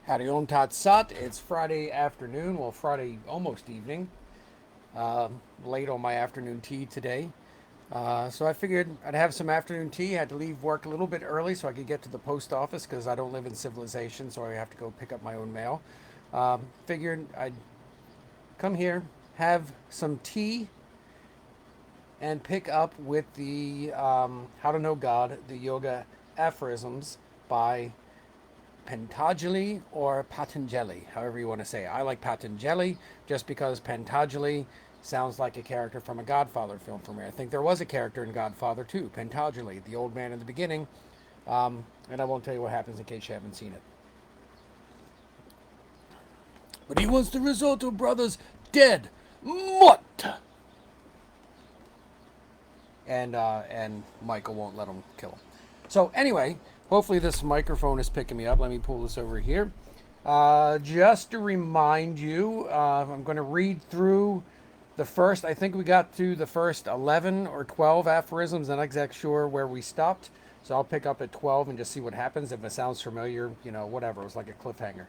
Howdy Om Tat Sat. It's Friday afternoon, well, Friday almost evening. Uh, Late on my afternoon tea today. So I figured I'd have some afternoon tea. Had to leave work a little bit early so I could get to the post office because I don't live in civilization, so I have to go pick up my own mail. Figured I'd come here, have some tea, and pick up with the How to Know God, the Yoga Aphorisms by Pantajali or Patanjali, however you want to say it. I like Patanjali just because Pantajali sounds like a character from a Godfather film for me. I think there was a character in Godfather too, Pantajali, the old man in the beginning. And I won't tell you what happens in case you haven't seen it. But he wants the Risotto brothers dead. What? And Michael won't let him kill him. So anyway, hopefully this microphone is picking me up. Let me pull this over here. Just to remind you, I'm going to read through the first. I think we got to the first 11 or 12 aphorisms. I'm not exactly sure where we stopped, so I'll pick up at 12 and just see what happens. If it sounds familiar, whatever. It was like a cliffhanger.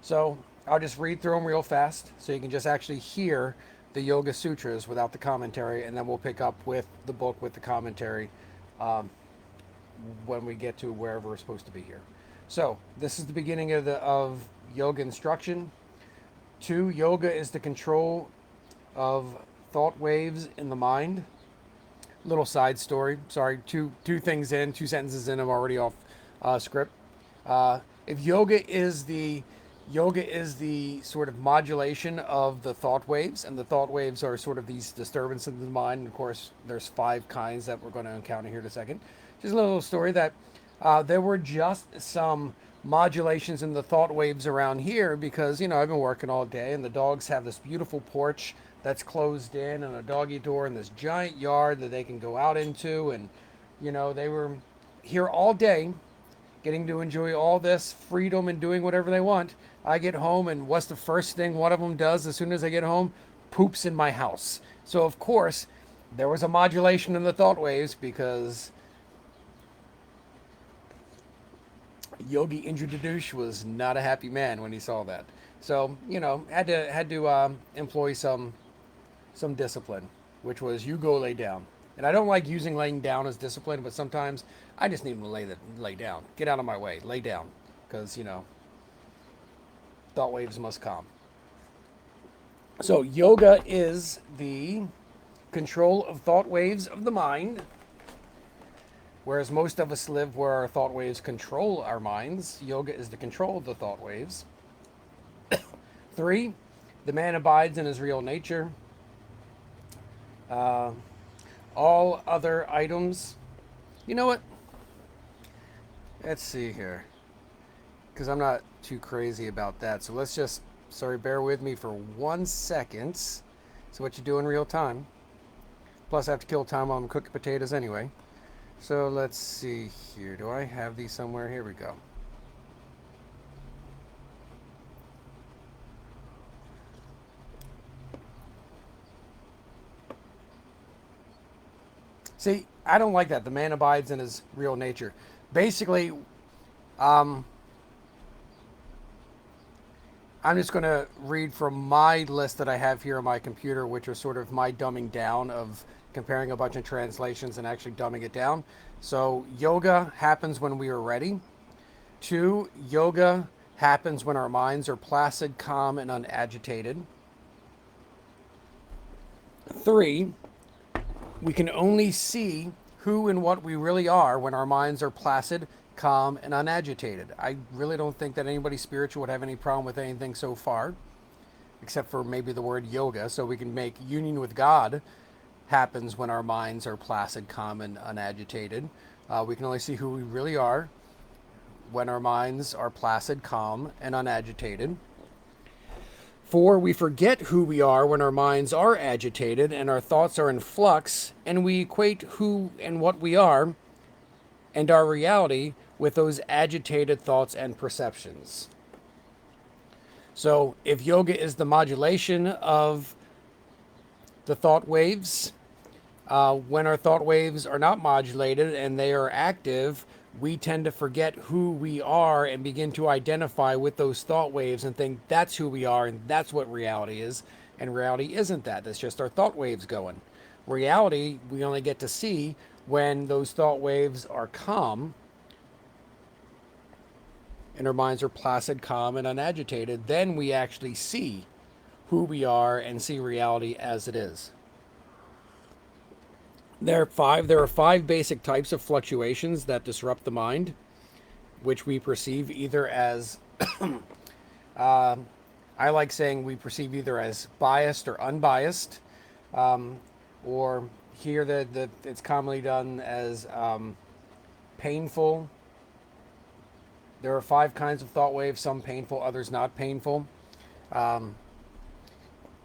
So I'll just read through them real fast so you can just actually hear the Yoga Sutras without the commentary, and then we'll pick up with the book with the commentary um, when we get to wherever we're supposed to be here. So this is the beginning of yoga instruction. 2, yoga is the control of thought waves in the mind. Little side story. Sorry, two sentences in. I'm already off script. If yoga is the sort of modulation of the thought waves, and the thought waves are sort of these disturbances in the mind. And of course, there's 5 kinds that we're going to encounter here in a second. Just a little story that there were just some modulations in the thought waves around here because I've been working all day, and the dogs have this beautiful porch that's closed in, and a doggy door, and this giant yard that they can go out into, and they were here all day getting to enjoy all this freedom and doing whatever they want. I get home, and what's the first thing one of them does as soon as I get home? Poops in my house. So, of course, there was a modulation in the thought waves because Yogi Indradush was not a happy man when he saw that. So, had to employ some discipline, which was you go lay down. And I don't like using laying down as discipline, but sometimes I just need them to lay down. Get out of my way. Lay down. Because, thought waves must calm. So, yoga is the control of thought waves of the mind, whereas most of us live where our thought waves control our minds. Yoga is the control of the thought waves. 3, the man abides in his real nature. Uh, all other items. You know what? Let's see here. Because I'm not too crazy about that. So let's just, sorry, bear with me for 1 second. So what you do in real time. Plus I have to kill time while I'm cooking potatoes anyway. So let's see here. Do I have these somewhere? Here we go. See, I don't like that. The man abides in his real nature. Basically, um, I'm just going to read from my list that I have here on my computer, which are sort of my dumbing down of comparing a bunch of translations and actually dumbing it down. So, yoga happens when we are ready. 2, yoga happens when our minds are placid, calm, and unagitated. 3, we can only see who and what we really are when our minds are placid, calm, and unagitated. I really don't think that anybody spiritual would have any problem with anything so far, except for maybe the word yoga. So we can make union with God happens when our minds are placid, calm, and unagitated. We can only see who we really are when our minds are placid, calm, and unagitated. 4, we forget who we are when our minds are agitated and our thoughts are in flux, and we equate who and what we are and our reality with those agitated thoughts and perceptions. So, if yoga is the modulation of the thought waves, when our thought waves are not modulated and they are active, we tend to forget who we are and begin to identify with those thought waves and think that's who we are and that's what reality is. And reality isn't that. That's just our thought waves going. Reality, we only get to see when those thought waves are calm and our minds are placid, calm, and unagitated. Then we actually see who we are and see reality as it is. There are five basic types of fluctuations that disrupt the mind, which we perceive either as I like saying we perceive either as biased or unbiased, or here it's commonly done as painful. There are five kinds of thought waves, some painful, others not painful.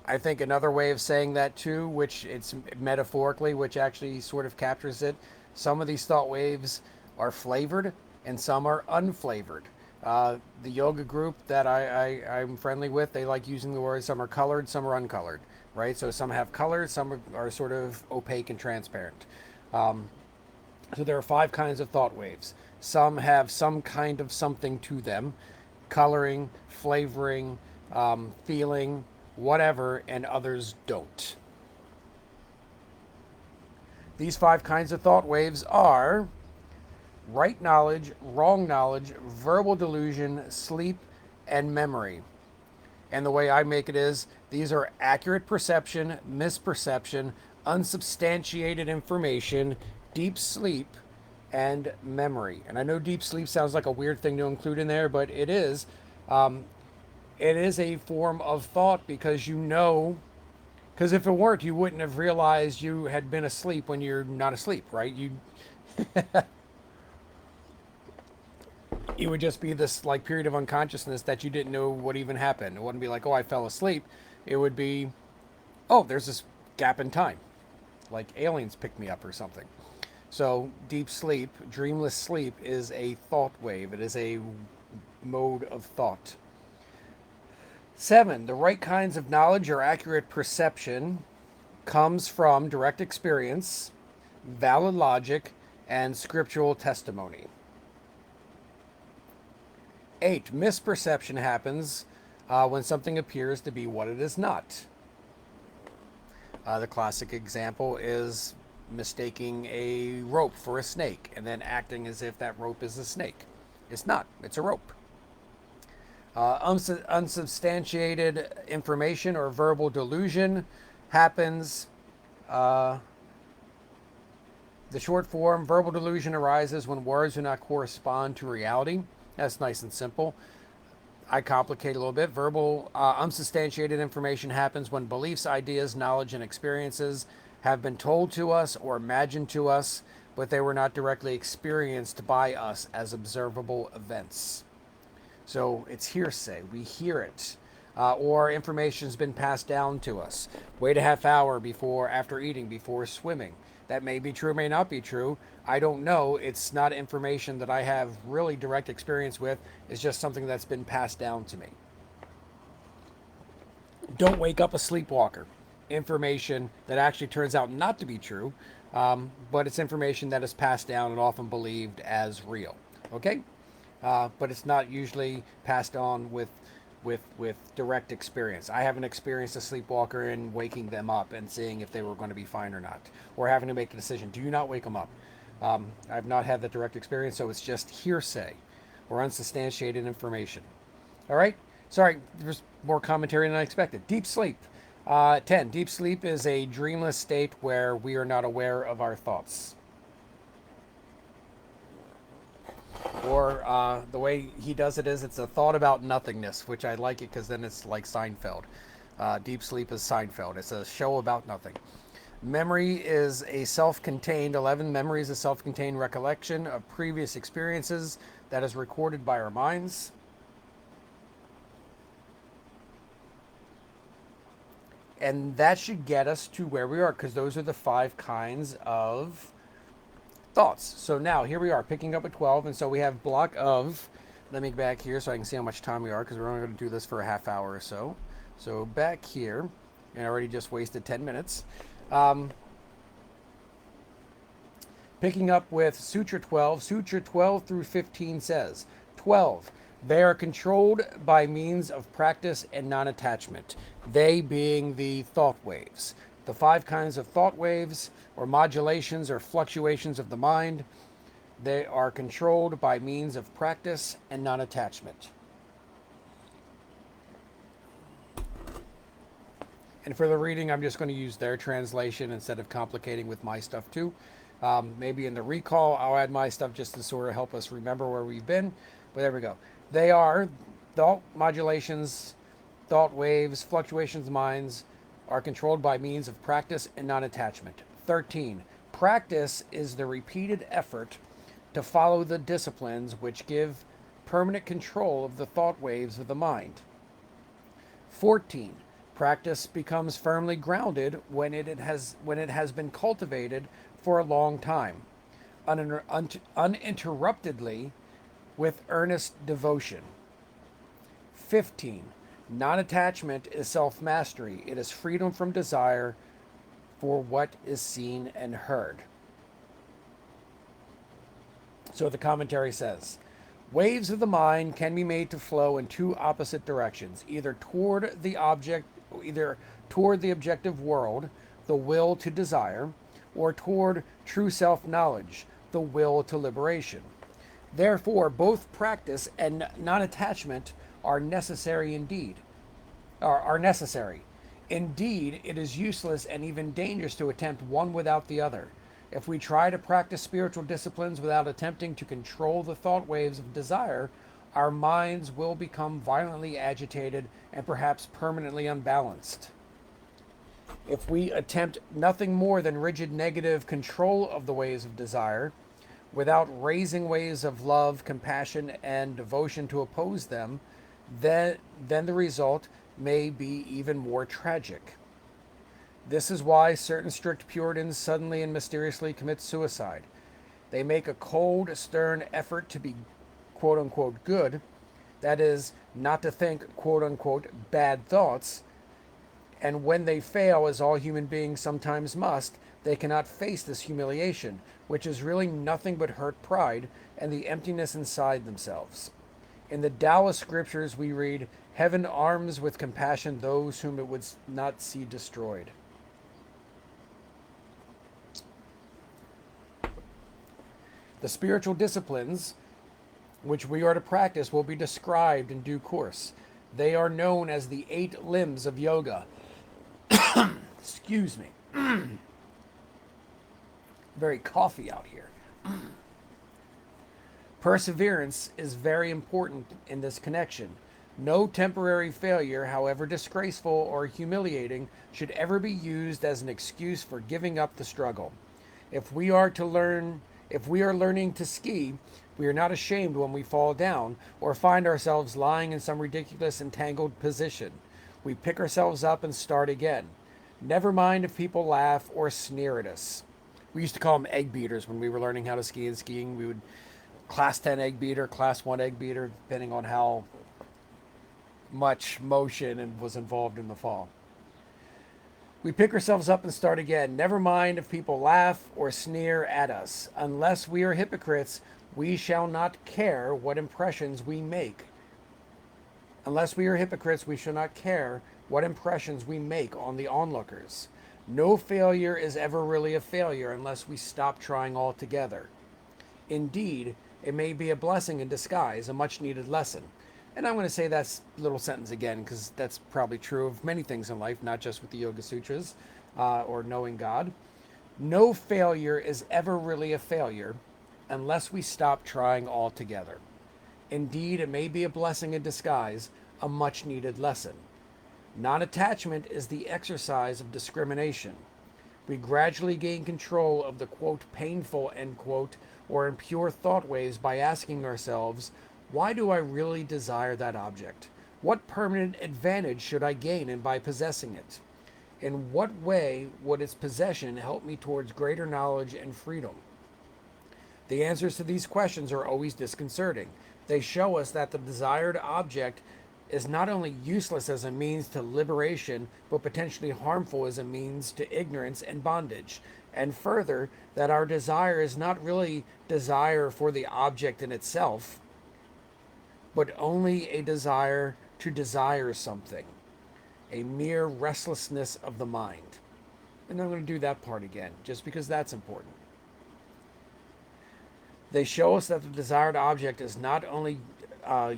I think another way of saying that too, which it's metaphorically, which actually sort of captures it, some of these thought waves are flavored and some are unflavored. The yoga group that I'm friendly with, they like using the word, some are colored, some are uncolored, right? So some have colors, some are sort of opaque and transparent. So there are five kinds of thought waves. Some have some kind of something to them, coloring, flavoring, feeling, whatever, and others don't. These five kinds of thought waves are right knowledge, wrong knowledge, verbal delusion, sleep, and memory. And the way I make it is these are accurate perception, misperception, unsubstantiated information, deep sleep, and memory. And I know deep sleep sounds like a weird thing to include in there, but it is. It is a form of thought because you know, because if it weren't, you wouldn't have realized you had been asleep when you're not asleep, right? You would just be this like period of unconsciousness that you didn't know what even happened. It wouldn't be like, oh, I fell asleep. It would be, oh, there's this gap in time, like aliens picked me up or something. So deep sleep, dreamless sleep, is a thought wave. It is a mode of thought. 7, the right kinds of knowledge or accurate perception comes from direct experience, valid logic, and scriptural testimony. 8, misperception happens when something appears to be what it is not. The classic example is mistaking a rope for a snake and then acting as if that rope is a snake. It's not, it's a rope. Unsubstantiated information or verbal delusion happens. The short form, verbal delusion arises when words do not correspond to reality. That's nice and simple. I complicate a little bit. Verbal, unsubstantiated information happens when beliefs, ideas, knowledge, and experiences have been told to us or imagined to us, but they were not directly experienced by us as observable events. So it's hearsay. We hear it. Or information's been passed down to us. Wait a half hour before, after eating, before swimming. That may be true, may not be true. I don't know. It's not information that I have really direct experience with. It's just something that's been passed down to me. Don't wake up a sleepwalker. Information that actually turns out not to be true, but it's information that is passed down and often believed as real. Okay? But it's not usually passed on with direct experience. I haven't experienced a sleepwalker and waking them up and seeing if they were going to be fine or not, or having to make a decision. Do you not wake them up? I've not had that direct experience, so it's just hearsay or unsubstantiated information. All right? Sorry, there's more commentary than I expected. Deep sleep. 10. Deep sleep is a dreamless state where we are not aware of our thoughts. Or the way he does it is it's a thought about nothingness, which I like it because then it's like Seinfeld. Deep sleep is Seinfeld. It's a show about nothing. Memory is a self-contained, 11 memory is a self-contained recollection of previous experiences that is recorded by our minds. And that should get us to where we are, because those are the 5 kinds of thoughts. So now here we are picking up at 12, and so we have block of, let me back here so I can see how much time we are, because we're only going to do this for a half hour or so. So back here, and I already just wasted 10 minutes. Picking up with Sutra 12, Sutra 12 through 15 says, 12. They are controlled by means of practice and non-attachment, they being the thought waves. The 5 kinds of thought waves, or modulations or fluctuations of the mind, they are controlled by means of practice and non-attachment. And for the reading, I'm just going to use their translation instead of complicating with my stuff too. Maybe in the recall, I'll add my stuff just to sort of help us remember where we've been. But there we go. They are thought modulations, thought waves, fluctuations of minds are controlled by means of practice and non-attachment. 13. Practice is the repeated effort to follow the disciplines which give permanent control of the thought waves of the mind. 14. Practice becomes firmly grounded when it has been cultivated for a long time, uninterruptedly, with earnest devotion. 15. Non-attachment is self-mastery. It is freedom from desire for what is seen and heard. So the commentary says, waves of the mind can be made to flow in 2 opposite directions, either toward the objective world, the will to desire, or toward true self-knowledge, the will to liberation. Therefore, both practice and non-attachment are necessary indeed. Are necessary. Indeed, it is useless and even dangerous to attempt one without the other. If we try to practice spiritual disciplines without attempting to control the thought waves of desire, our minds will become violently agitated and perhaps permanently unbalanced. If we attempt nothing more than rigid negative control of the waves of desire, without raising waves of love, compassion, and devotion to oppose them, then the result may be even more tragic. This is why certain strict Puritans suddenly and mysteriously commit suicide. They make a cold, stern effort to be quote-unquote good, that is, not to think quote-unquote bad thoughts, and when they fail, as all human beings sometimes must, they cannot face this humiliation, which is really nothing but hurt pride and the emptiness inside themselves. In the Taoist scriptures we read, heaven arms with compassion those whom it would not see destroyed. The spiritual disciplines which we are to practice will be described in due course. They are known as the 8 limbs of yoga. Excuse me. Very coffee out here. Perseverance is very important in this connection. No temporary failure, however disgraceful or humiliating, should ever be used as an excuse for giving up the struggle. If we are learning to ski, we are not ashamed when we fall down or find ourselves lying in some ridiculous entangled position. We pick ourselves up and start again. Never mind if people laugh or sneer at us. We used to call them egg beaters when we were learning how to ski and skiing. We would class 10 egg beater, class 1 egg beater, depending on how much motion and was involved in the fall. We pick ourselves up and start again. Never mind if people laugh or sneer at us. Unless we are hypocrites, we shall not care what impressions we make. Unless we are hypocrites, we shall not care what impressions we make on the onlookers. No failure is ever really a failure unless we stop trying altogether. Indeed, it may be a blessing in disguise, a much-needed lesson. And I'm going to say that little sentence again because that's probably true of many things in life, not just with the Yoga Sutras or knowing God. No failure is ever really a failure unless we stop trying altogether. Indeed, it may be a blessing in disguise, a much-needed lesson. Non-attachment is the exercise of discrimination. We gradually gain control of the, quote, painful, end quote, or impure thought waves by asking ourselves, why do I really desire that object? What permanent advantage should I gain in by possessing it? In what way would its possession help me towards greater knowledge and freedom? The answers to these questions are always disconcerting. They show us that the desired object is not only useless as a means to liberation, but potentially harmful as a means to ignorance and bondage. and further, that our desire is not really desire for the object in itself, but only a desire to desire something, a mere restlessness of the mind. And I'm going to do that part again, just because that's important. They show us that the desired object is not only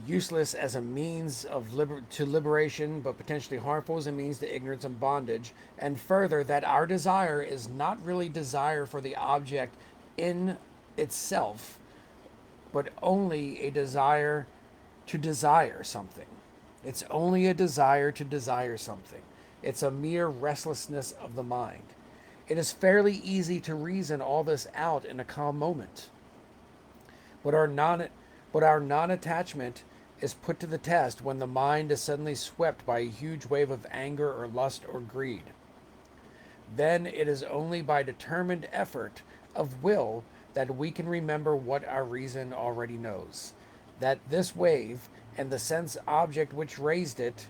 useless as a means of liberation, but potentially harmful as a means to ignorance and bondage. And further, that our desire is not really desire for the object in itself, but only a desire to desire something. It's only a desire to desire something. It's a mere restlessness of the mind. It is fairly easy to reason all this out in a calm moment. But our non-attachment is put to the test when the mind is suddenly swept by a huge wave of anger or lust or greed. Then it is only by determined effort of will that we can remember what our reason already knows, that this wave and the sense object which raised it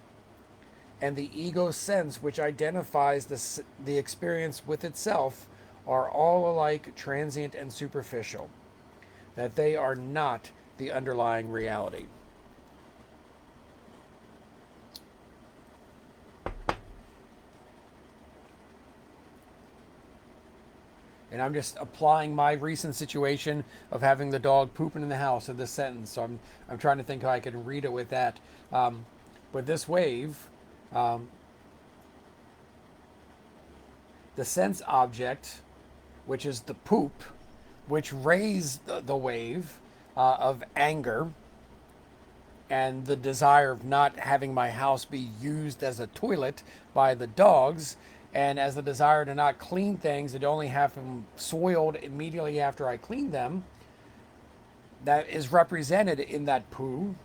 and the ego sense which identifies the experience with itself are all alike transient and superficial, that they are not the underlying reality. And I'm just applying my recent situation of having the dog pooping in the house to this sentence. So I'm trying to think how I can read it with that. But this wave, the sense object, which is the poop, which raised the wave of anger and the desire of not having my house be used as a toilet by the dogs, and as the desire to not clean things and only have them soiled immediately after I clean them, that is represented in that poo.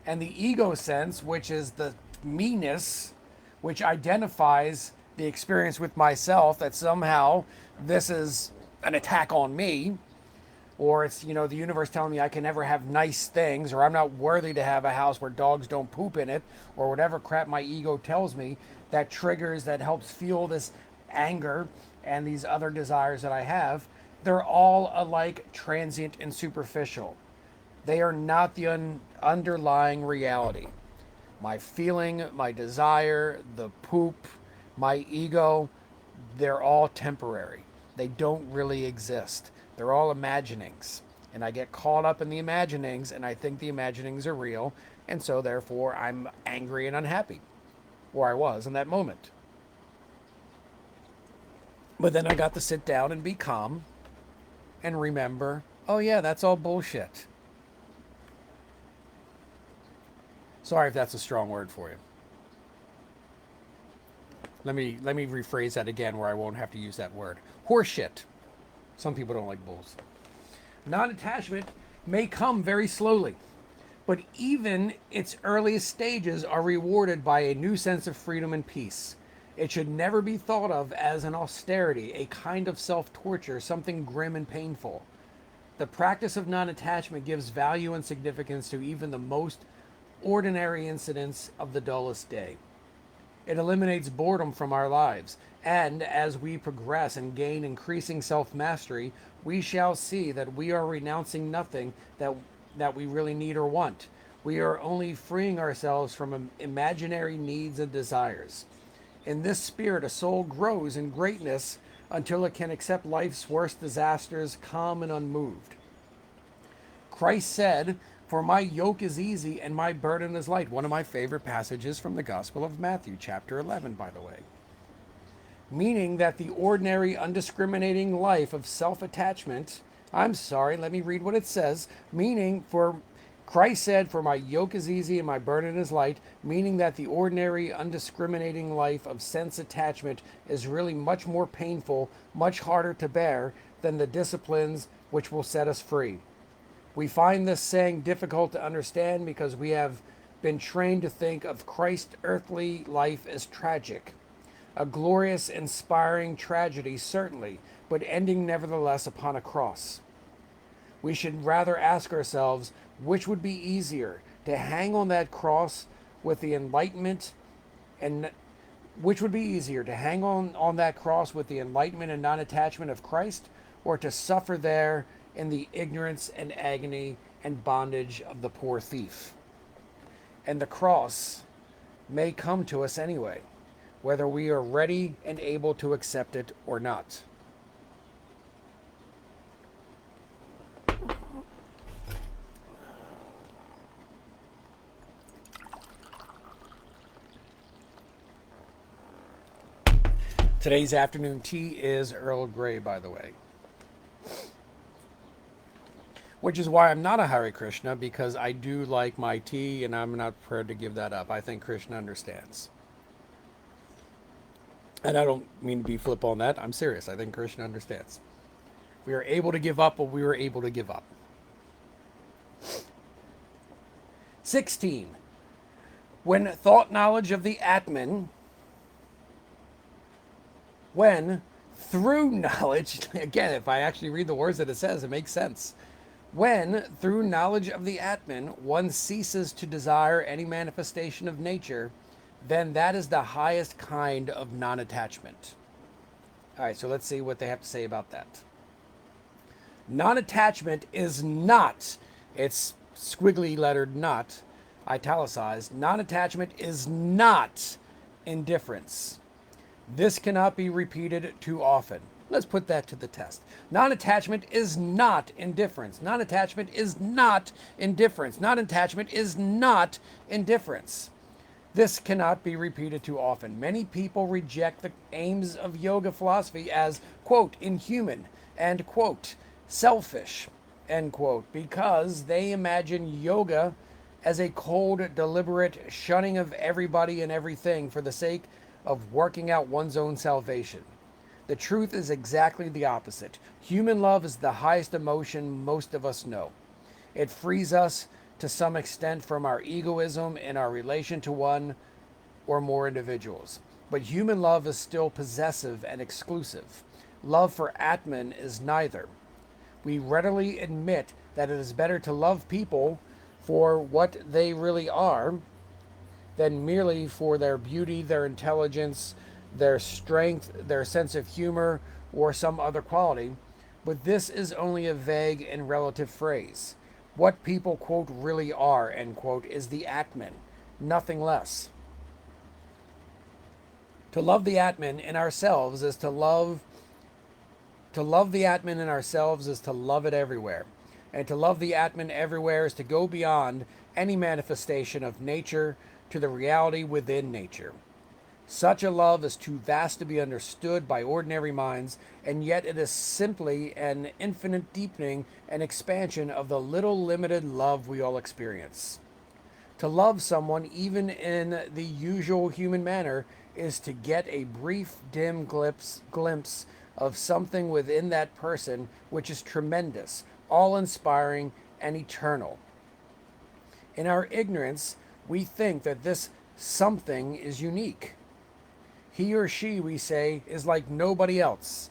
And the ego sense, which is the meanness, which identifies the experience with myself, that somehow this is an attack on me, or it's, the universe telling me I can never have nice things, or I'm not worthy to have a house where dogs don't poop in it, or whatever crap my ego tells me that triggers, that helps fuel this anger and these other desires that I have. They're all alike transient and superficial. They are not the underlying reality. My feeling, my desire, the poop, my ego, they're all temporary. They don't really exist. They're all imaginings. And I get caught up in the imaginings, and I think the imaginings are real, and so therefore I'm angry and unhappy, or I was in that moment. But then I got to sit down and be calm and remember, oh yeah, that's all bullshit. Sorry if that's a strong word for you. Let me rephrase that again where I won't have to use that word. Horseshit. Some people don't like bulls. Non-attachment may come very slowly, but even its earliest stages are rewarded by a new sense of freedom and peace. It should never be thought of as an austerity, a kind of self-torture, something grim and painful. The practice of non-attachment gives value and significance to even the most ordinary incidents of the dullest day. It eliminates boredom from our lives, and as we progress and gain increasing self-mastery, we shall see that we are renouncing nothing that we really need or want. We are only freeing ourselves from imaginary needs and desires. In this spirit, a soul grows in greatness until it can accept life's worst disasters calm and unmoved. Christ said, "For my yoke is easy and my burden is light." One of my favorite passages from the Gospel of Matthew, chapter 11, by the way. Meaning that the ordinary, undiscriminating life of self-attachment, let me read what it says. Christ said, "For my yoke is easy and my burden is light," meaning that the ordinary, undiscriminating life of sense attachment is really much more painful, much harder to bear than the disciplines which will set us free. We find this saying difficult to understand because we have been trained to think of Christ's earthly life as tragic. A glorious, inspiring tragedy, certainly, but ending nevertheless upon a cross. We should rather ask ourselves, which would be easier, to hang on that cross with the enlightenment and Which would be easier, to hang on that cross with the enlightenment and non-attachment of Christ, or to suffer there in the ignorance and agony and bondage of the poor thief? And the cross may come to us anyway, whether we are ready and able to accept it or not. Today's afternoon tea is Earl Grey, by the way. Which is why I'm not a Hare Krishna, because I do like my tea and I'm not prepared to give that up. I think Krishna understands. And I don't mean to be flip on that. I'm serious. I think Krishna understands. We are able to give up what we were able to give up. 16. When thought knowledge of the Atman, when through knowledge, again, if I actually read the words that it says, it makes sense. When through knowledge of the Atman, one ceases to desire any manifestation of nature, then that is the highest kind of non-attachment. All right, so let's see what they have to say about that. Non-attachment is not, it's squiggly lettered not, italicized. Non-attachment is not indifference. This cannot be repeated too often. Let's put that to the test. Non-attachment is not indifference. Non-attachment is not indifference. Non-attachment is not indifference. This cannot be repeated too often. Many people reject the aims of yoga philosophy as, quote, inhuman and, quote, selfish, end quote, because they imagine yoga as a cold, deliberate shunning of everybody and everything for the sake of working out one's own salvation. The truth is exactly the opposite. Human love is the highest emotion most of us know. It frees us to some extent from our egoism in our relation to one or more individuals. But human love is still possessive and exclusive. Love for Atman is neither. We readily admit that it is better to love people for what they really are than merely for their beauty, their intelligence, their strength, their sense of humor, or some other quality. But this is only a vague and relative phrase. What people, quote, really are, end quote, is the Atman, nothing less. To love the Atman in ourselves is to love the Atman in ourselves is to love it everywhere. And to love the Atman everywhere is to go beyond any manifestation of nature to the reality within nature. Such a love is too vast to be understood by ordinary minds, and yet it is simply an infinite deepening and expansion of the little limited love we all experience. To love someone, even in the usual human manner, is to get a brief, dim glimpse of something within that person which is tremendous, all-inspiring, and eternal. In our ignorance, we think that this something is unique. He or she, we say, is like nobody else.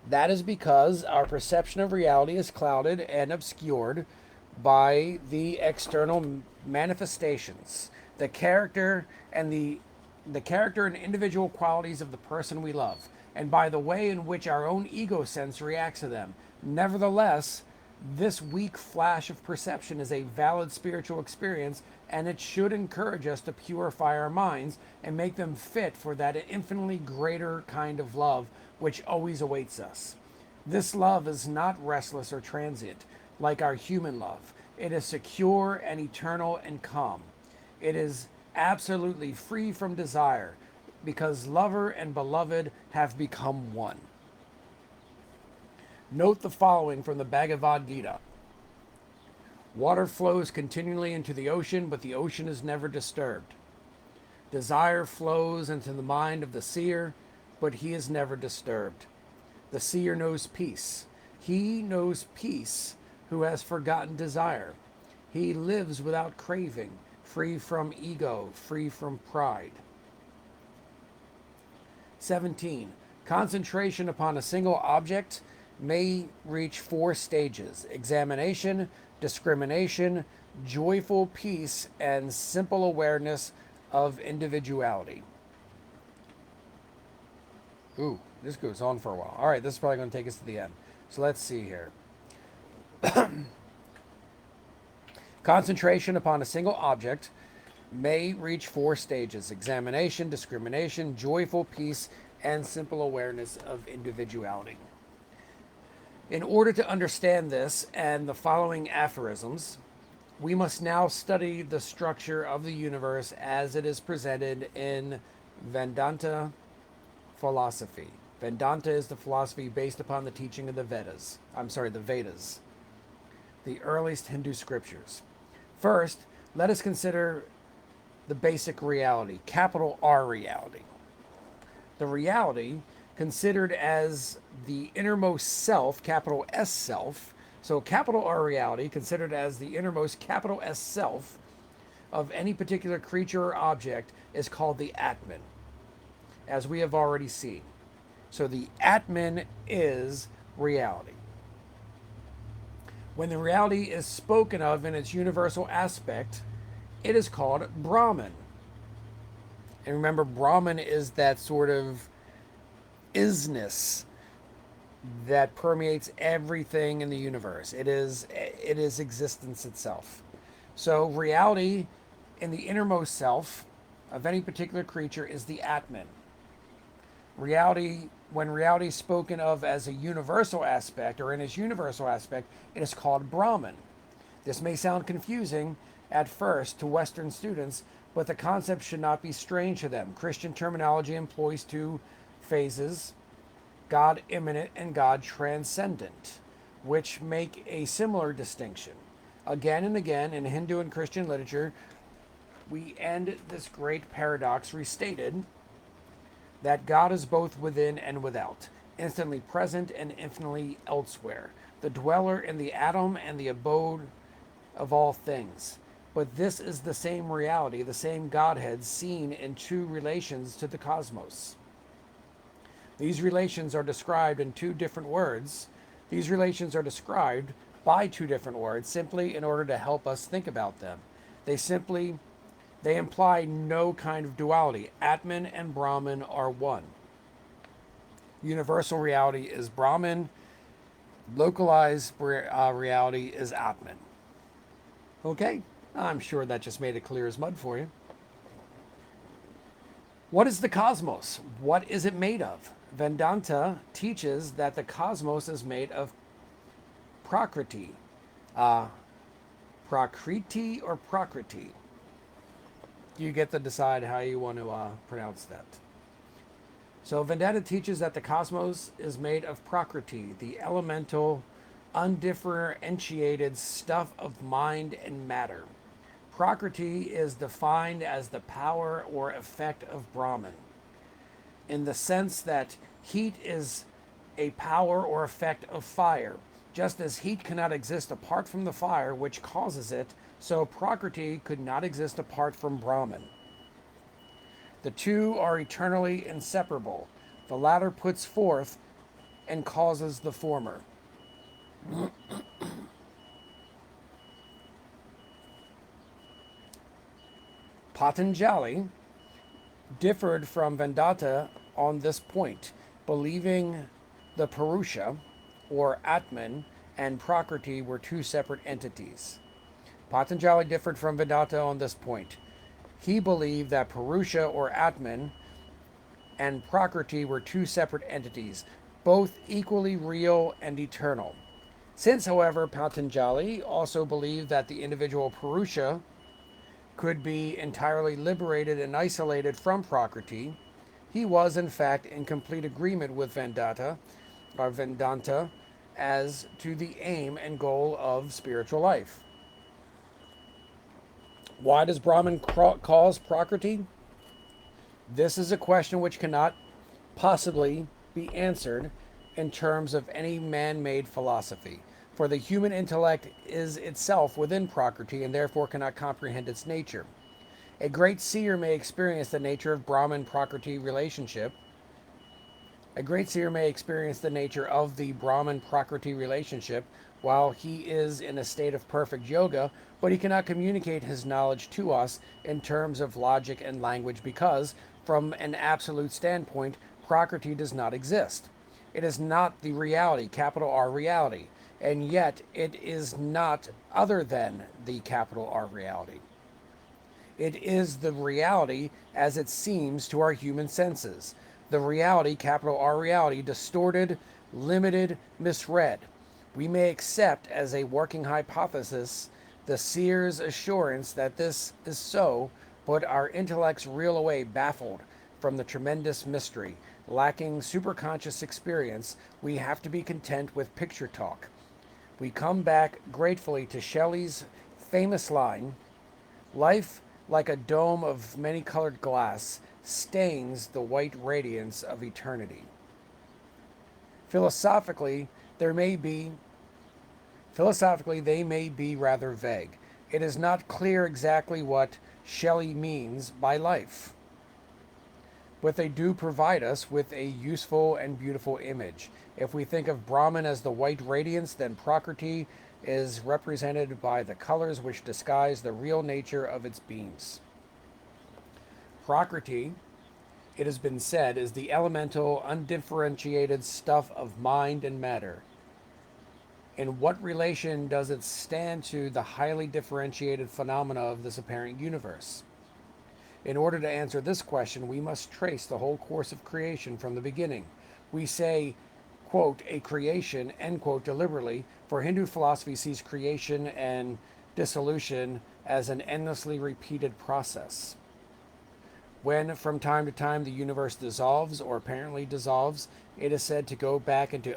That is because our perception of reality is clouded and obscured by the external manifestations, the character and individual qualities of the person we love, and by the way in which our own ego sense reacts to them. Nevertheless, this weak flash of perception is a valid spiritual experience, and it should encourage us to purify our minds and make them fit for that infinitely greater kind of love which always awaits us. This love is not restless or transient, like our human love. It is secure and eternal and calm. It is absolutely free from desire, because lover and beloved have become one. Note the following from the Bhagavad Gita. Water flows continually into the ocean, but the ocean is never disturbed. Desire flows into the mind of the seer, but he is never disturbed. The seer knows peace. He knows peace who has forgotten desire. He lives without craving, free from ego, free from pride. 17. Concentration upon a single object may reach 4 stages: examination, discrimination, joyful peace, and simple awareness of individuality. Ooh, this goes on for a while. All right, this is probably going to take us to the end. So let's see here. Concentration upon a single object may reach four stages: examination, discrimination, joyful peace, and simple awareness of individuality. In order to understand this and the following aphorisms, we must now study the structure of the universe as it is presented in Vedanta philosophy. Vedanta is the philosophy based upon the teaching of the Vedas. The Vedas, the earliest Hindu scriptures. First, let us consider the basic reality, capital R reality. The reality considered as the innermost self, capital S self. So capital R reality considered as the innermost capital S self of any particular creature or object is called the Atman, as we have already seen. So the Atman is reality. When the reality is spoken of in its universal aspect, it is called Brahman. And remember, Brahman is that sort of isness that permeates everything in the universe. It is existence itself. So reality in the innermost self of any particular creature is the Atman. Reality, when reality is spoken of as a universal aspect or in its universal aspect, it is called Brahman. This may sound confusing at first to Western students, but the concept should not be strange to them. Christian terminology employs two phases: God immanent and God transcendent, which make a similar distinction. Again and again in Hindu and Christian literature, we end this great paradox restated that God is both within and without, instantly present and infinitely elsewhere, the dweller in the atom and the abode of all things. But this is the same reality, the same Godhead seen in two relations to the cosmos. These relations are described in two different words. These relations are described by two different words simply in order to help us think about them. They imply no kind of duality. Atman and Brahman are one. Universal reality is Brahman. Localized reality is Atman. Okay? I'm sure that just made it clear as mud for you. What is the cosmos? What is it made of? Vedanta teaches that the cosmos is made of Prakriti. Prakriti or Prakriti? You get to decide how you want to pronounce that. So Vedanta teaches that the cosmos is made of Prakriti, the elemental, undifferentiated stuff of mind and matter. Prakriti is defined as the power or effect of Brahman, in the sense that heat is a power or effect of fire. Just as heat cannot exist apart from the fire which causes it, so Prakriti could not exist apart from Brahman. The two are eternally inseparable. The latter puts forth and causes the former. Patanjali differed from Vedanta on this point, believing the Purusha, or Atman, and Prakriti were two separate entities. Patanjali differed from Vedanta on this point. He believed that Purusha, or Atman, and Prakriti were two separate entities, both equally real and eternal. Since, however, Patanjali also believed that the individual Purusha could be entirely liberated and isolated from Prakriti, he was in fact in complete agreement with Vedanta as to the aim and goal of spiritual life. Why does Brahman cause Prakriti? This is a question which cannot possibly be answered in terms of any man-made philosophy, for the human intellect is itself within Prakriti and therefore cannot comprehend its nature. A great seer may experience the nature of Brahman-Prakriti relationship. A great seer may experience the nature of the Brahman-Prakriti relationship while he is in a state of perfect yoga, but he cannot communicate his knowledge to us in terms of logic and language because, from an absolute standpoint, Prakriti does not exist. It is not the reality, capital R reality, and yet it is not other than the capital R reality. It is the reality as it seems to our human senses. The reality, capital R reality, distorted, limited, misread. We may accept as a working hypothesis the seer's assurance that this is so, but our intellects reel away baffled from the tremendous mystery. Lacking superconscious experience, we have to be content with picture talk. We come back gratefully to Shelley's famous line, "Life, like a dome of many colored glass, stains the white radiance of eternity." Philosophically, there may be Philosophically, they may be rather vague. It is not clear exactly what Shelley means by life, but they do provide us with a useful and beautiful image. If we think of Brahman as the white radiance, then Prakriti is represented by the colors which disguise the real nature of its beams. Prakriti, it has been said, is the elemental, undifferentiated stuff of mind and matter. In what relation does it stand to the highly differentiated phenomena of this apparent universe? In order to answer this question, we must trace the whole course of creation from the beginning. We say, quote, a creation, end quote, deliberately, for Hindu philosophy sees creation and dissolution as an endlessly repeated process. When from time to time the universe dissolves or apparently dissolves, it is said to go back into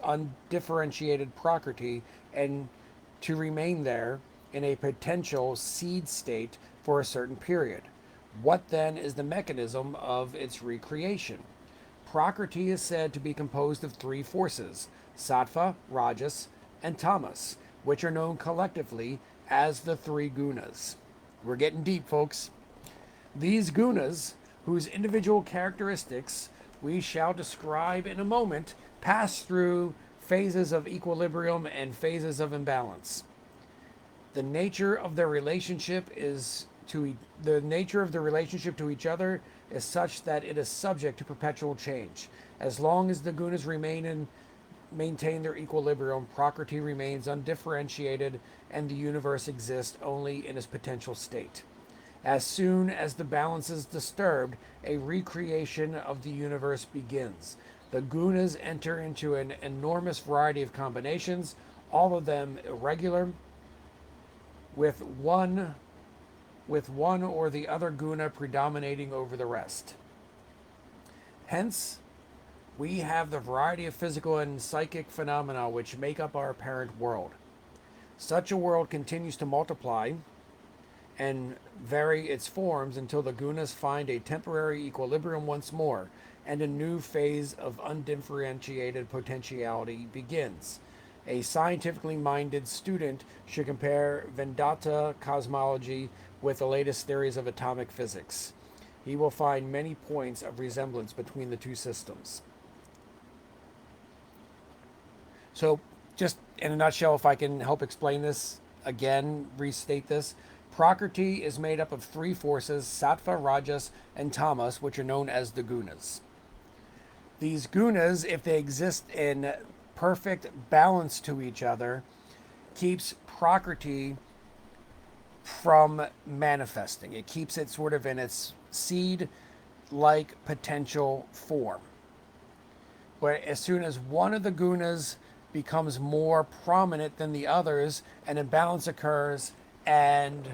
undifferentiated Prakriti and to remain there in a potential seed state for a certain period. What then is the mechanism of its recreation? Prakriti is said to be composed of three forces, sattva, rajas, and tamas, which are known collectively as the three gunas. We're getting deep, folks. These gunas, whose individual characteristics we shall describe in a moment, pass through phases of equilibrium and phases of imbalance. The nature of their relationship to each other is such that it is subject to perpetual change. As long as the gunas maintain their equilibrium, Prakriti remains undifferentiated and the universe exists only in its potential state. As soon as the balance is disturbed, a recreation of the universe begins. The gunas enter into an enormous variety of combinations, all of them irregular, with one or the other guna predominating over the rest. Hence, we have the variety of physical and psychic phenomena which make up our apparent world. Such a world continues to multiply and vary its forms until the gunas find a temporary equilibrium once more, and a new phase of undifferentiated potentiality begins. A scientifically minded student should compare Vedanta cosmology with the latest theories of atomic physics. He will find many points of resemblance between the two systems. So, just in a nutshell, if I can help explain this again, restate this, Prakriti is made up of three forces, sattva, rajas, and tamas, which are known as the gunas. These gunas, if they exist in perfect balance to each other, keeps Prakriti from manifesting. It keeps it sort of in its seed-like potential form. But as soon as one of the gunas becomes more prominent than the others, an imbalance occurs and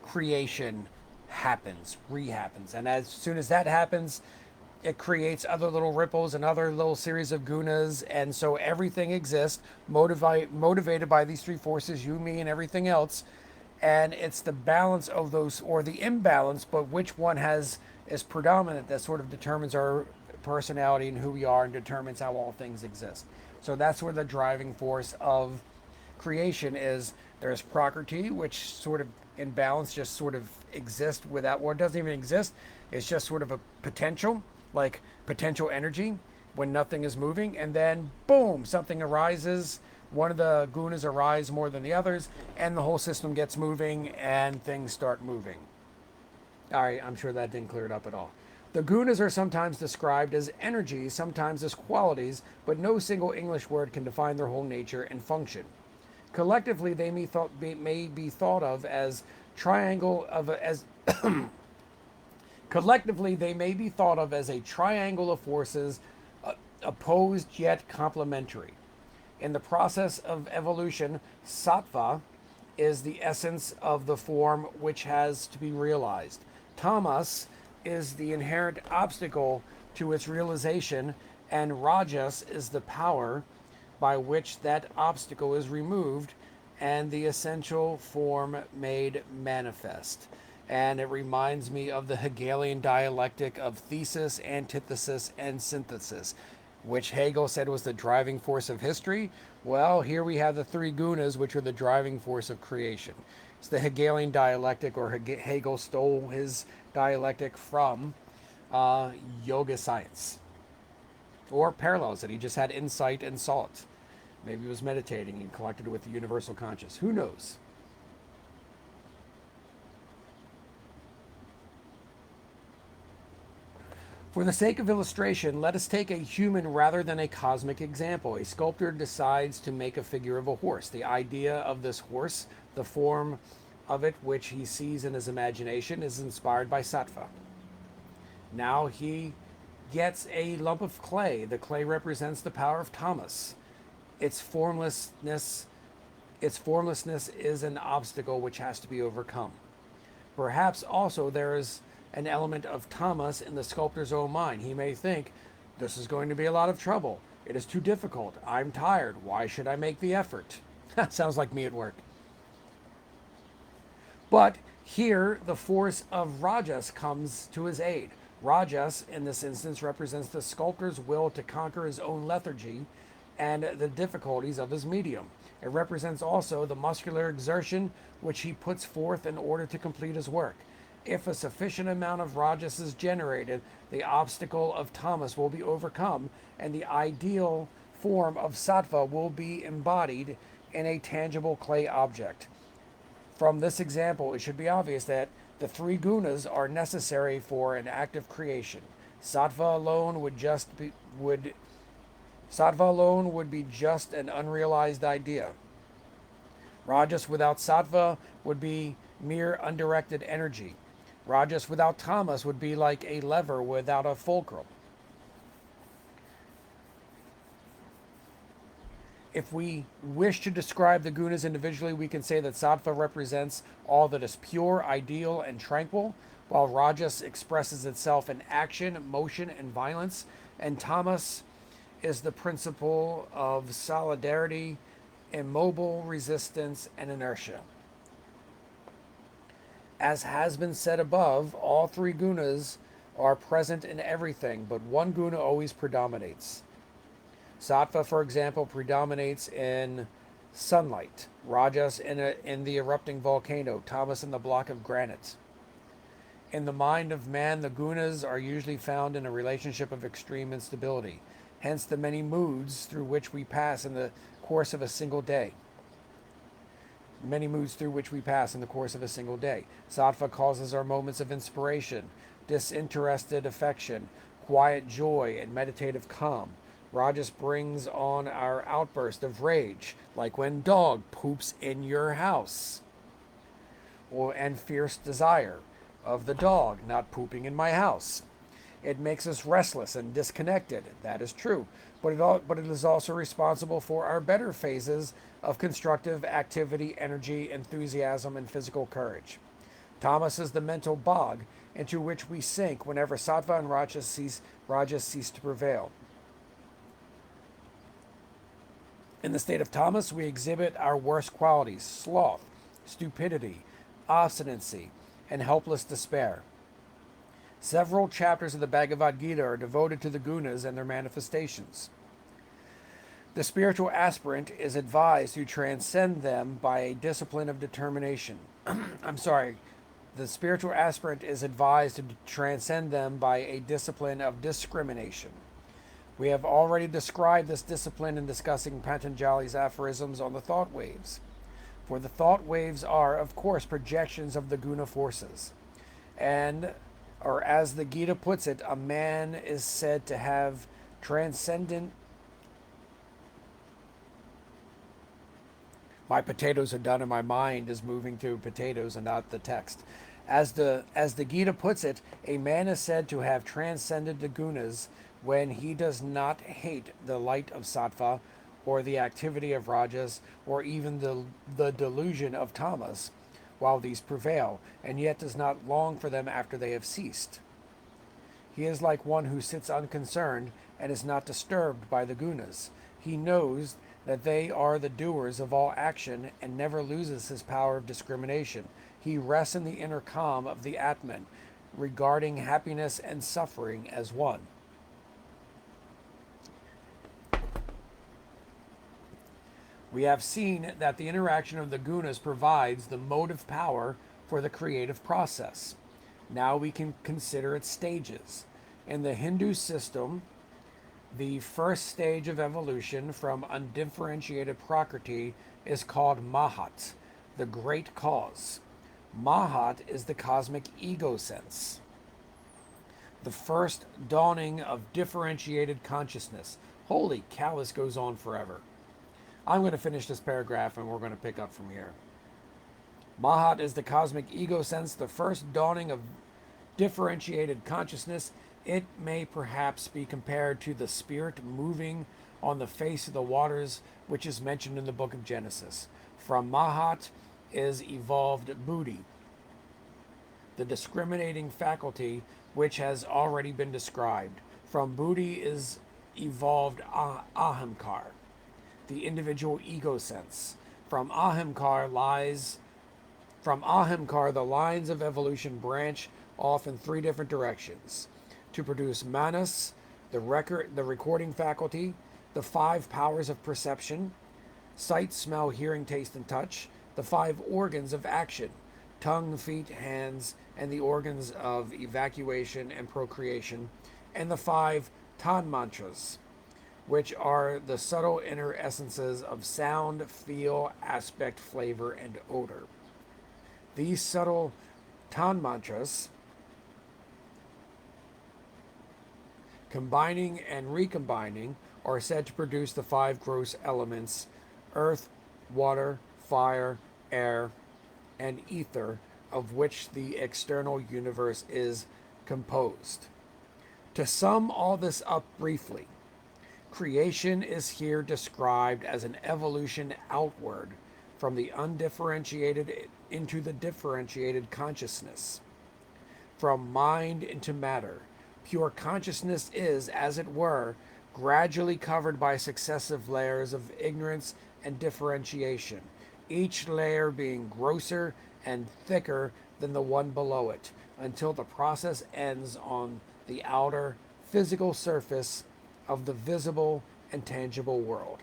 creation happens, rehappens. And as soon as that happens, it creates other little ripples and other little series of gunas. And so everything exists, motivated by these three forces, you, me, and everything else. And it's the balance of those, or the imbalance, but which one is predominant, that sort of determines our personality and who we are and determines how all things exist. So that's where the driving force of creation is. There's Prakriti, which sort of in balance just sort of exists without, or it doesn't even exist. It's just sort of a potential, like potential energy when nothing is moving. And then boom, something arises. One of the gunas arise more than the others, and the whole system gets moving and things start moving. All right, I'm sure that didn't clear it up at all. The gunas are sometimes described as energies, sometimes as qualities, but no single English word can define their whole nature and function. Collectively, they may be thought of as triangle of a, as collectively they may be thought of as a triangle of forces opposed yet complementary. In the process of evolution, sattva is the essence of the form which has to be realized. Tamas is the inherent obstacle to its realization, and rajas is the power by which that obstacle is removed and the essential form made manifest. And it reminds me of the Hegelian dialectic of thesis, antithesis, and synthesis, which Hegel said was the driving force of history. Well, here we have the three gunas, which are the driving force of creation. It's the Hegelian dialectic, or Hegel stole his dialectic from yoga science, or parallels it. He just had insight and saw it. Maybe he was meditating and collected it with the universal conscious. Who knows? For the sake of illustration, let us take a human rather than a cosmic example. A sculptor decides to make a figure of a horse. The idea of this horse, the form of it which he sees in his imagination, is inspired by sattva. Now he gets a lump of clay. The clay represents the power of tamas. Its formlessness is an obstacle which has to be overcome. Perhaps also there is an element of tamas in the sculptor's own mind. He may think, this is going to be a lot of trouble. It is too difficult. I'm tired. Why should I make the effort? That sounds like me at work. But here, the force of rajas comes to his aid. Rajas, in this instance, represents the sculptor's will to conquer his own lethargy and the difficulties of his medium. It represents also the muscular exertion which he puts forth in order to complete his work. If a sufficient amount of rajas is generated, the obstacle of tamas will be overcome, and the ideal form of sattva will be embodied in a tangible clay object. From this example, it should be obvious that the three gunas are necessary for an act of creation. Sattva alone would be just an unrealized idea. Rajas without sattva would be mere undirected energy. Rajas without tamas would be like a lever without a fulcrum. If we wish to describe the gunas individually, we can say that sattva represents all that is pure, ideal, and tranquil, while rajas expresses itself in action, motion, and violence, and tamas is the principle of solidarity, immobile resistance, and inertia. As has been said above, all three gunas are present in everything, but one guna always predominates. Sattva, for example, predominates in sunlight, rajas in the erupting volcano, tamas in the block of granite. In the mind of man, the gunas are usually found in a relationship of extreme instability, hence the many moods through which we pass in the course of a single day. Sattva causes our moments of inspiration, disinterested affection, quiet joy, and meditative calm. Rajas brings on our outburst of rage, like when dog poops in your house, and fierce desire of the dog not pooping in my house. It makes us restless and disconnected. That is true. But it is also responsible for our better phases of constructive activity, energy, enthusiasm, and physical courage. Tamas is the mental bog into which we sink whenever sattva and rajas cease to prevail. In the state of tamas, we exhibit our worst qualities: sloth, stupidity, obstinacy, and helpless despair. Several chapters of the Bhagavad Gita are devoted to the gunas and their manifestations. The spiritual aspirant is advised to transcend them by a discipline of determination. The spiritual aspirant is advised to transcend them by a discipline of discrimination. We have already described this discipline in discussing Patanjali's aphorisms on the thought waves. For the thought waves are, of course, projections of the guna forces. And or as the Gita puts it, a man is said to have transcendent. My potatoes are done and my mind is moving to potatoes and not the text. As the Gita puts it, a man is said to have transcended the gunas when he does not hate the light of sattva or the activity of rajas or even the delusion of tamas while these prevail, and yet does not long for them after they have ceased. He is like one who sits unconcerned and is not disturbed by the gunas. He knows that they are the doers of all action and never loses his power of discrimination. He rests in the inner calm of the Atman, regarding happiness and suffering as one. We have seen that the interaction of the gunas provides the motive power for the creative process. Now we can consider its stages. In the Hindu system, the first stage of evolution from undifferentiated Prakriti is called Mahat, the great cause. Mahat is the cosmic ego sense, the first dawning of differentiated consciousness. Holy cow, this goes on forever. I'm going to finish this paragraph and we're going to pick up from here. Mahat is the cosmic ego sense, the first dawning of differentiated consciousness. It may perhaps be compared to the spirit moving on the face of the waters, which is mentioned in the book of Genesis. From Mahat is evolved Buddhi, the discriminating faculty which has already been described. From Buddhi is evolved Ahamkar, the individual ego sense. From Ahamkar, the lines of evolution branch off in three different directions to produce Manas, the recording faculty, the five powers of perception, sight, smell, hearing, taste, and touch, the five organs of action, tongue, feet, hands, and the organs of evacuation and procreation, and the five Tanmatras, which are the subtle inner essences of sound, feel, aspect, flavor, and odor. These subtle Tanmatras, combining and recombining, are said to produce the five gross elements: earth, water, fire, air, and ether, of which the external universe is composed. To sum all this up briefly, creation is here described as an evolution outward from the undifferentiated into the differentiated consciousness, from mind into matter. Pure consciousness is, as it were, gradually covered by successive layers of ignorance and differentiation, each layer being grosser and thicker than the one below it, until the process ends on the outer physical surface of the visible and tangible world.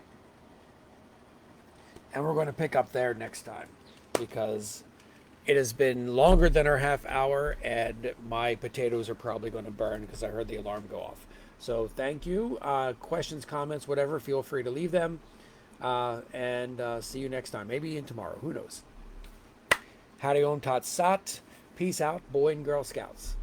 And we're going to pick up there next time, because it has been longer than our half hour and my potatoes are probably going to burn because I heard the alarm go off. So thank you. Questions, comments, whatever, feel free to leave them. And see you next time. Maybe in tomorrow. Who knows? Hari Om Tat Sat. Peace out, boy and girl scouts.